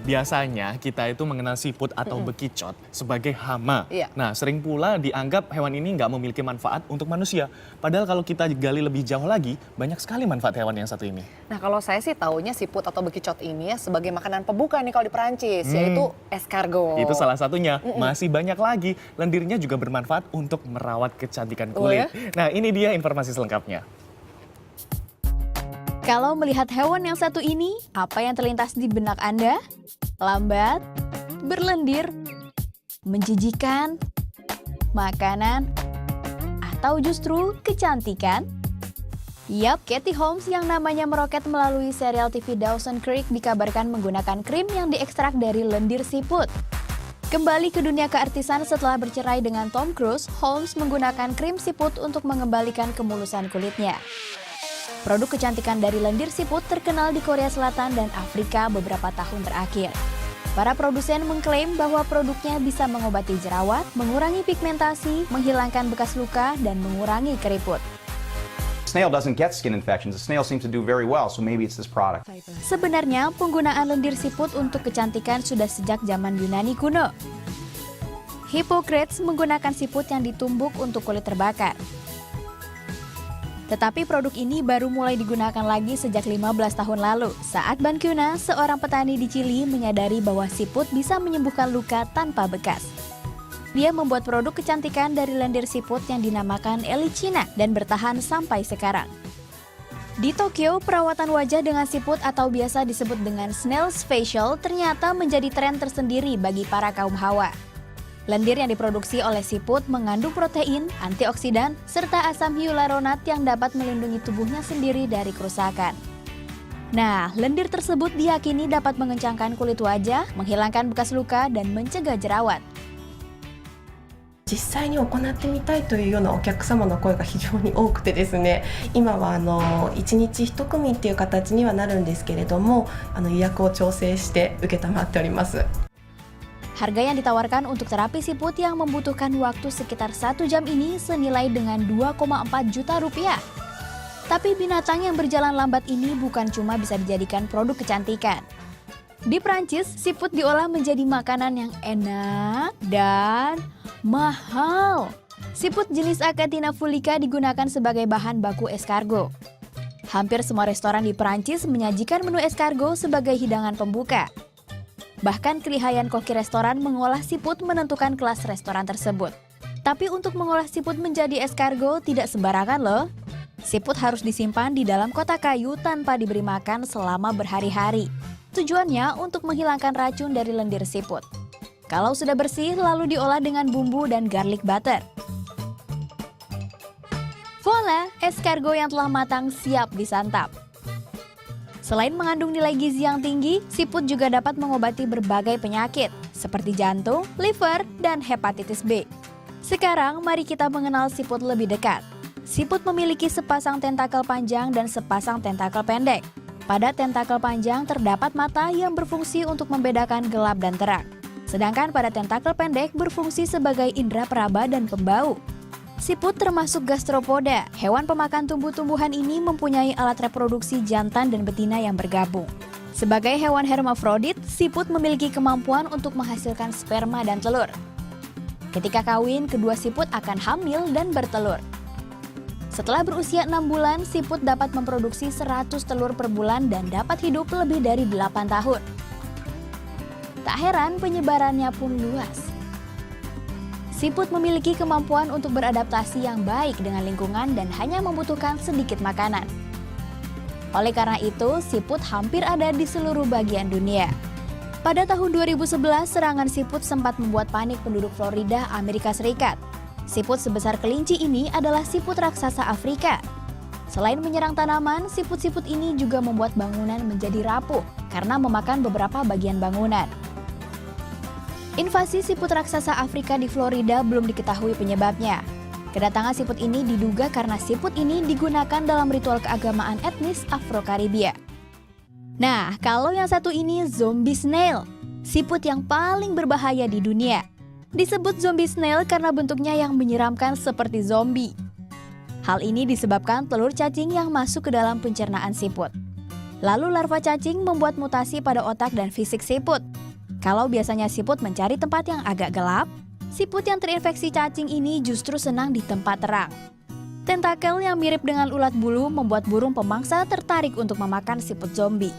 biasanya kita itu mengenal siput atau bekicot sebagai hama. Iya. Nah, sering pula dianggap hewan ini nggak memiliki manfaat untuk manusia. Padahal kalau kita gali lebih jauh lagi, banyak sekali manfaat hewan yang satu ini. Nah, kalau saya sih taunya siput atau bekicot ini ya sebagai makanan pembuka nih kalau di Perancis, yaitu escargot. Itu salah satunya. Masih banyak lagi. Lendirnya juga bermanfaat untuk merawat kecantikan Oh kulit. ya? Nah, ini dia informasi selengkapnya. Kalau melihat hewan yang satu ini, apa yang terlintas di benak Anda? Lambat, berlendir, menjijikan, makanan, atau justru kecantikan? Yap, Katie Holmes yang namanya meroket melalui serial TV Dawson's Creek dikabarkan menggunakan krim yang diekstrak dari lendir siput. Kembali ke dunia keartisan setelah bercerai dengan Tom Cruise, Holmes menggunakan krim siput untuk mengembalikan kemulusan kulitnya. Produk kecantikan dari lendir siput terkenal di Korea Selatan dan Afrika beberapa tahun terakhir. Para produsen mengklaim bahwa produknya bisa mengobati jerawat, mengurangi pigmentasi, menghilangkan bekas luka, dan mengurangi keriput. Snail doesn't get skin infections. The snail seems to do very well, so maybe it's this product. Sebenarnya, penggunaan lendir siput untuk kecantikan sudah sejak zaman Yunani kuno. Hippocrates menggunakan siput yang ditumbuk untuk kulit terbakar. Tetapi produk ini baru mulai digunakan lagi sejak 15 tahun lalu, saat Ban Cuna, seorang petani di Chili, menyadari bahwa siput bisa menyembuhkan luka tanpa bekas. Dia membuat produk kecantikan dari lendir siput yang dinamakan Elicina dan bertahan sampai sekarang. Di Tokyo, perawatan wajah dengan siput atau biasa disebut dengan snail's facial ternyata menjadi tren tersendiri bagi para kaum hawa. Lendir yang diproduksi oleh siput mengandung protein, antioksidan, serta asam hyaluronat yang dapat melindungi tubuhnya sendiri dari kerusakan. Nah, lendir tersebut diyakini dapat mengencangkan kulit wajah, menghilangkan bekas luka, dan mencegah jerawat. 実際に行ってみたいというようなお客様の声が非常に多くてですね、今は1日1組っていう形にはなるんですけれども、予約を調整して承っております。 Harga yang ditawarkan untuk terapi siput yang membutuhkan waktu sekitar 1 jam ini senilai dengan 2,4 juta rupiah. Tapi binatang yang berjalan lambat ini bukan cuma bisa dijadikan produk kecantikan. Di Prancis, siput diolah menjadi makanan yang enak dan mahal. Siput jenis Achatina fulica digunakan sebagai bahan baku escargot. Hampir semua restoran di Prancis menyajikan menu escargot sebagai hidangan pembuka. Bahkan kelihayan koki restoran mengolah siput menentukan kelas restoran tersebut. Tapi untuk mengolah siput menjadi escargot tidak sembarangan loh. Siput harus disimpan di dalam kotak kayu tanpa diberi makan selama berhari-hari. Tujuannya untuk menghilangkan racun dari lendir siput. Kalau sudah bersih, lalu diolah dengan bumbu dan garlic butter. Voila, escargot yang telah matang siap disantap. Selain mengandung nilai gizi yang tinggi, siput juga dapat mengobati berbagai penyakit, seperti jantung, liver, dan hepatitis B. Sekarang, mari kita mengenal siput lebih dekat. Siput memiliki sepasang tentakel panjang dan sepasang tentakel pendek. Pada tentakel panjang terdapat mata yang berfungsi untuk membedakan gelap dan terang. Sedangkan pada tentakel pendek berfungsi sebagai indera peraba dan pembau. Siput termasuk gastropoda. Hewan pemakan tumbuh-tumbuhan ini mempunyai alat reproduksi jantan dan betina yang bergabung. Sebagai hewan hermafrodit, siput memiliki kemampuan untuk menghasilkan sperma dan telur. Ketika kawin, kedua siput akan hamil dan bertelur. Setelah berusia 6 bulan, siput dapat memproduksi 100 telur per bulan dan dapat hidup lebih dari 8 tahun. Tak heran penyebarannya pun luas. Siput memiliki kemampuan untuk beradaptasi yang baik dengan lingkungan dan hanya membutuhkan sedikit makanan. Oleh karena itu, siput hampir ada di seluruh bagian dunia. Pada tahun 2011, serangan siput sempat membuat panik penduduk Florida, Amerika Serikat. Siput sebesar kelinci ini adalah siput raksasa Afrika. Selain menyerang tanaman, siput-siput ini juga membuat bangunan menjadi rapuh karena memakan beberapa bagian bangunan. Invasi siput raksasa Afrika di Florida belum diketahui penyebabnya. Kedatangan siput ini diduga karena siput ini digunakan dalam ritual keagamaan etnis Afro-Karibia. Nah, kalau yang satu ini zombie snail, siput yang paling berbahaya di dunia. Disebut zombie snail karena bentuknya yang menyeramkan seperti zombie. Hal ini disebabkan telur cacing yang masuk ke dalam pencernaan siput. Lalu larva cacing membuat mutasi pada otak dan fisik siput. Kalau biasanya siput mencari tempat yang agak gelap, siput yang terinfeksi cacing ini justru senang di tempat terang. Tentakel yang mirip dengan ulat bulu membuat burung pemangsa tertarik untuk memakan siput zombie.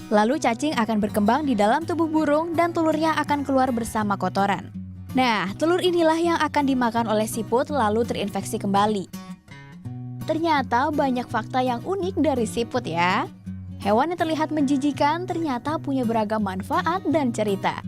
Lalu cacing akan berkembang di dalam tubuh burung dan telurnya akan keluar bersama kotoran. Nah, telur inilah yang akan dimakan oleh siput lalu terinfeksi kembali. Ternyata banyak fakta yang unik dari siput ya. Hewan yang terlihat menjijikan ternyata punya beragam manfaat dan cerita.